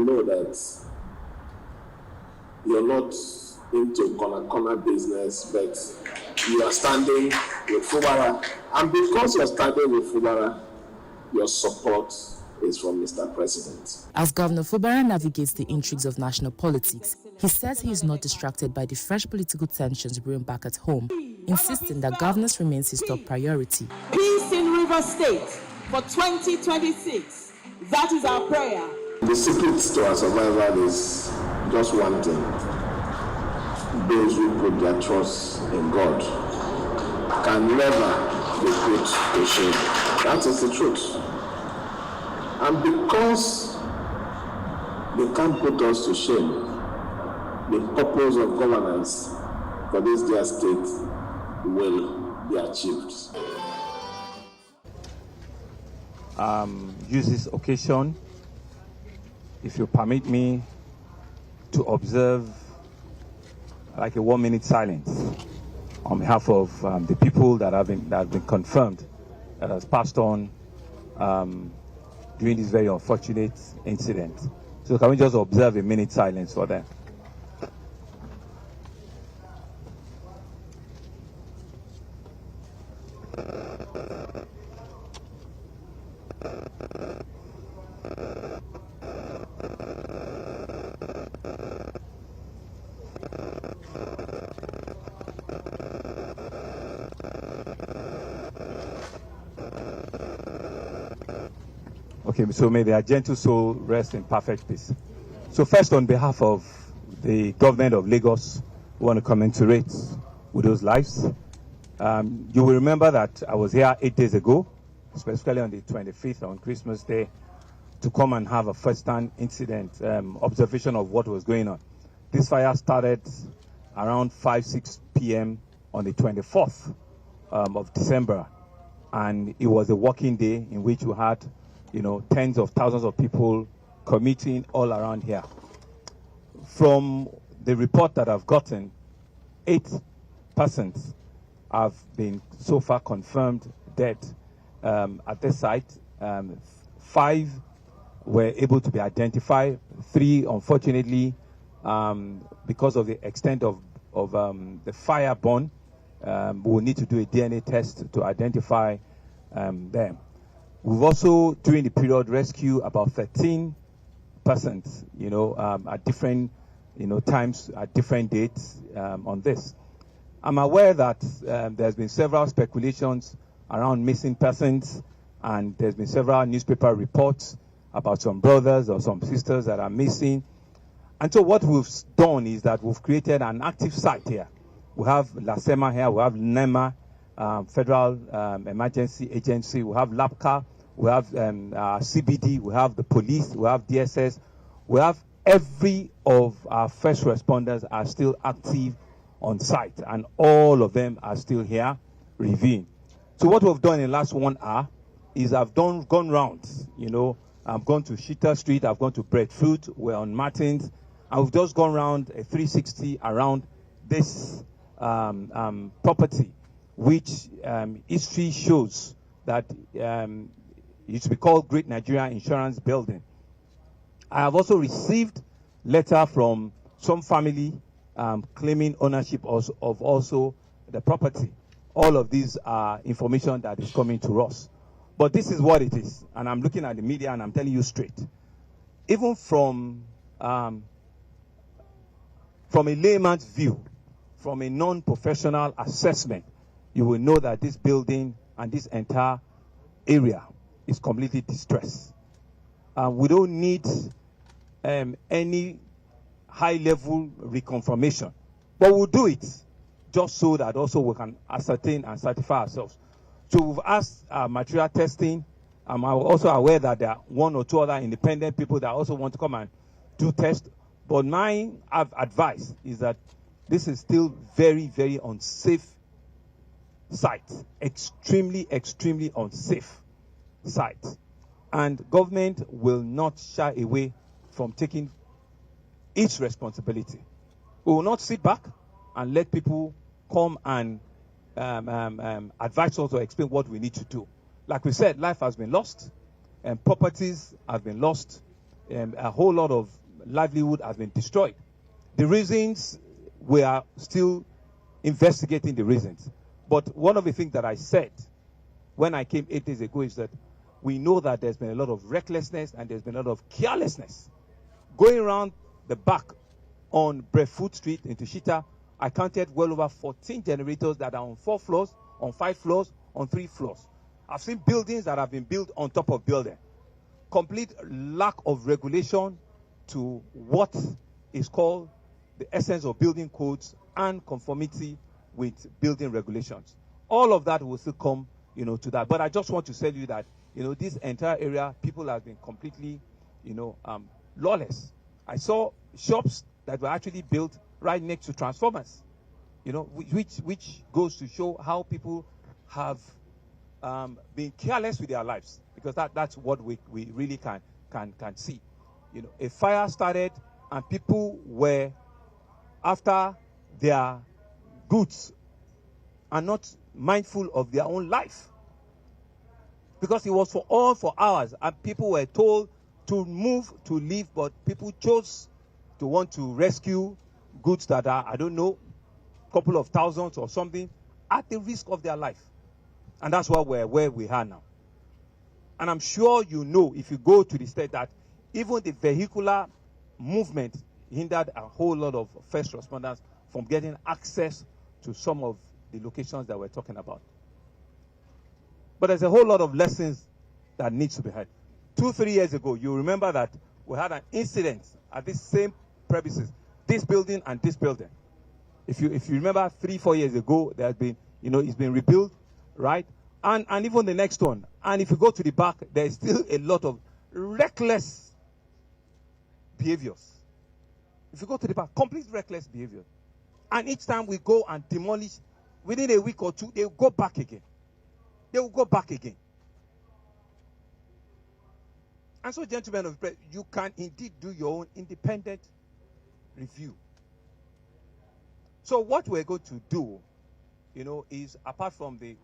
know that you're not into corner business, but you are standing with Fubara. And because you're standing with Fubara, your support is from Mr. President. As Governor Fubara navigates the intrigues of national politics, he says he is not distracted by the fresh political tensions brewing back at home, insisting that governance remains his top priority. Peace in Rivers State for 2026. That is our prayer. The secret to our survival is just one thing. Those who put their trust in God can never be put to shame. That is the truth. And because they can't put us to shame, the purpose of governance for this dear state will be achieved. Use this occasion, if you permit me, to observe like a 1-minute silence on behalf of the people that have been confirmed that has passed on during this very unfortunate incident. So can we just observe a minute silence for them? Okay, so may their gentle soul rest in perfect peace. So first, on behalf of the government of Lagos, we want to commensurate with those lives. You will remember that I was here 8 days ago, specifically on the 25th, on Christmas Day, to come and have a first-hand incident, observation of what was going on. This fire started around 5-6 p.m. on the 24th of December, and it was a working day in which we had tens of thousands of people committing all around here. From the report that I've gotten, 8 persons have been so far confirmed dead at this site. 5 were able to be identified. 3, unfortunately, because of the extent of the fire burn, we will need to do a DNA test to identify them. We've also, during the period, rescued about 13 persons, at different, times, at different dates on this. I'm aware that there's been several speculations around missing persons, and there's been several newspaper reports about some brothers or some sisters that are missing. And so what we've done is that we've created an active site here. We have LASEMA here, we have NEMA, Federal Emergency Agency, we have LAPCA, we have CBD, we have the police, we have DSS, we have every of our first responders are still active on site, and all of them are still here reviewing. So what we've done in the last 1 hour is I've gone round, I've gone to Shita Street, I've gone to Breadfruit, we're on Martins, and we've just gone around a 360 around this property, which history shows that it used to be called Great Nigeria Insurance Building. I have also received letter from some family claiming ownership of also the property. All of these are information that is coming to us. But this is what it is. And I'm looking at the media and I'm telling you straight. Even from a layman's view, from a non-professional assessment, you will know that this building and this entire area is completely distressed. We don't need any high-level reconfirmation, but we'll do it just so that also we can ascertain and certify ourselves. So we've asked material testing. I'm also aware that there are 1 or 2 other independent people that also want to come and do tests. But my advice is that this is still very, very unsafe site. Extremely, extremely unsafe site. And government will not shy away from taking its responsibility. We will not sit back and let people come and advise us or explain what we need to do. Like we said, life has been lost, and properties have been lost, a whole lot of livelihood has been destroyed. The reasons, we are still investigating the reasons. But one of the things that I said when I came 8 days ago is that we know that there's been a lot of recklessness and there's been a lot of carelessness. Going around the back on Breadfruit Street into Shita, I counted well over 14 generators that are on 4 floors, on 5 floors, on 3 floors. I've seen buildings that have been built on top of building. Complete lack of regulation to what is called the essence of building codes and conformity with building regulations. All of that will still come, to that. But I just want to tell you that, this entire area, people have been completely, lawless. I saw shops that were actually built right next to transformers, which goes to show how people have been careless with their lives, because that's what we really can see. A fire started and people were after their goods and not mindful of their own life, because it was for hours and people were told to move, to leave, but people chose to want to rescue goods that are, I don't know, couple of thousands or something, at the risk of their life. And that's why we're where we are now. And I'm sure if you go to the state, that even the vehicular movement hindered a whole lot of first responders from getting access to some of the locations that we're talking about. But there's a whole lot of lessons that needs to be had. 2-3 years ago, you remember that we had an incident at this same premises, this building and this building. If you remember, 3-4 years ago, there has been, it's been rebuilt, right? And even the next one. And if you go to the back, there's still a lot of reckless behaviors. If you go to the back, complete reckless behavior. And each time we go and demolish, within a week or two, they will go back again. They will go back again. And so, gentlemen of the press, you can indeed do your own independent review. So what we're going to do, is apart from the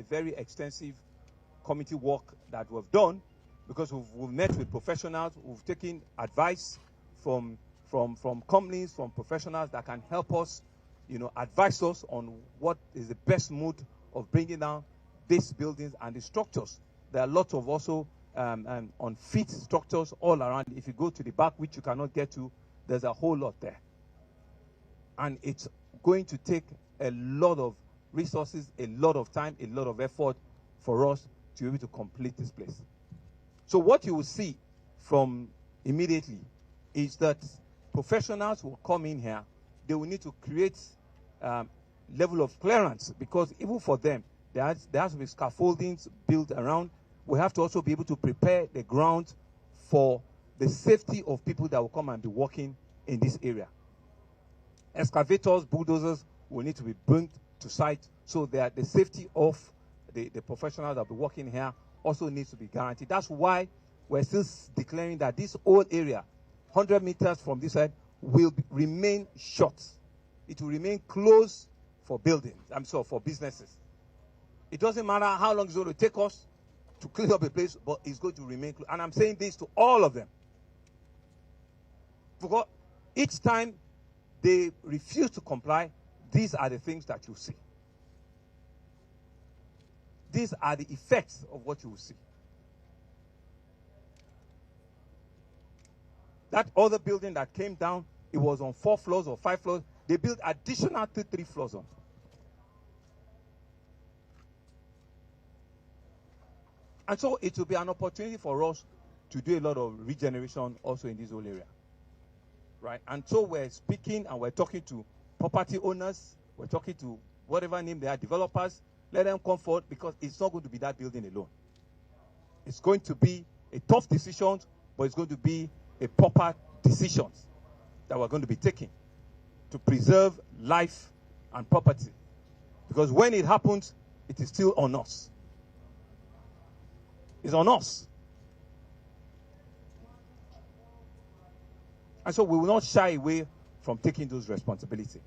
very extensive committee work that we've done, because we've met with professionals, we've taken advice from companies, from professionals that can help us, advise us on what is the best mode of bringing down these buildings and the structures. There are lots of also unfit structures all around. If you go to the back, which you cannot get to, there's a whole lot there. And it's going to take a lot of resources, a lot of time, a lot of effort for us to be able to complete this place. So what you will see from immediately is that professionals will come in here. They will need to create level of clearance, because even for them, there has to be scaffoldings built around. We have to also be able to prepare the ground for the safety of people that will come and be working in this area. Excavators, bulldozers will need to be brought to site, so that the safety of the professionals that will be working here also needs to be guaranteed. That's why we're still declaring that this whole area, 100 meters from this side, will remain shut. It will remain closed for buildings, for businesses. It doesn't matter how long it's going to take us to clean up a place, but it's going to remain closed. And I'm saying this to all of them, because each time they refuse to comply, these are the things that you see. These are the effects of what you will see. That other building that came down, it was on 4 floors or 5 floors. They built additional 3 floors on. And so it will be an opportunity for us to do a lot of regeneration also in this whole area. Right? And so we're speaking and we're talking to property owners. We're talking to whatever name they are, developers. Let them come forward, because it's not going to be that building alone. It's going to be a tough decision, but it's going to be a proper decision that we're going to be taking to preserve life and property. Because when it happens, it is still on us. It's on us. And so we will not shy away from taking those responsibilities.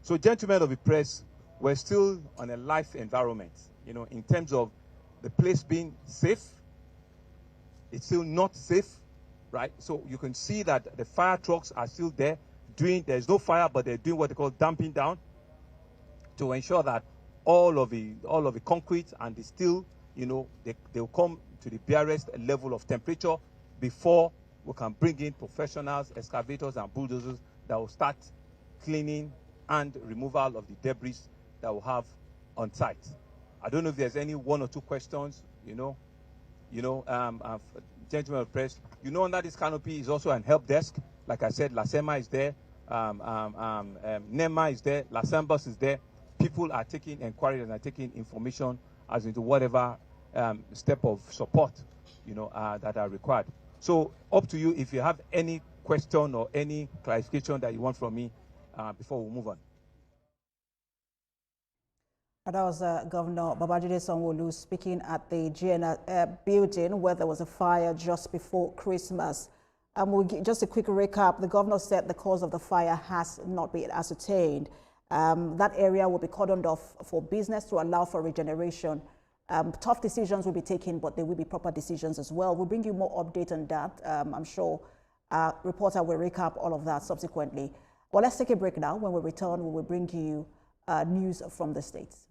So, gentlemen of the press, we're still on a life environment, in terms of the place being safe. It's still not safe. right? So you can see that the fire trucks are still there there's no fire, but they're doing what they call damping down to ensure that all of the concrete and the steel, they'll come to the barest level of temperature before we can bring in professionals, excavators and bulldozers that will start cleaning and removal of the debris that we'll have on site. I don't know if there's any one or two questions, gentlemen of press. Under this canopy is also an help desk. Like I said, LASEMA is there, NEMA is there, LASEMBOS is there. People are taking inquiries and are taking information as into whatever step of support, that are required. So up to you if you have any question or any clarification that you want from me before we move on. That was Governor Babajide Sanwo-Olu speaking at the GNI building where there was a fire just before Christmas. Just a quick recap, the governor said the cause of the fire has not been ascertained. That area will be cordoned off for business to allow for regeneration. Tough decisions will be taken, but they will be proper decisions as well. We'll bring you more update on that. I'm sure our reporter will recap all of that subsequently. Well, let's take a break now. When we return, we will bring you news from the States.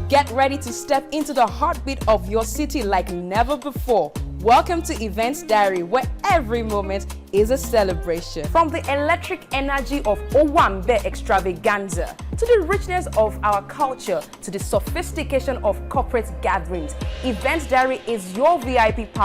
Get ready to step into the heartbeat of your city like never before. Welcome to Events Diary, where every moment is a celebration. From the electric energy of Owambe extravaganza, to the richness of our culture, to the sophistication of corporate gatherings, Events Diary is your VIP partner.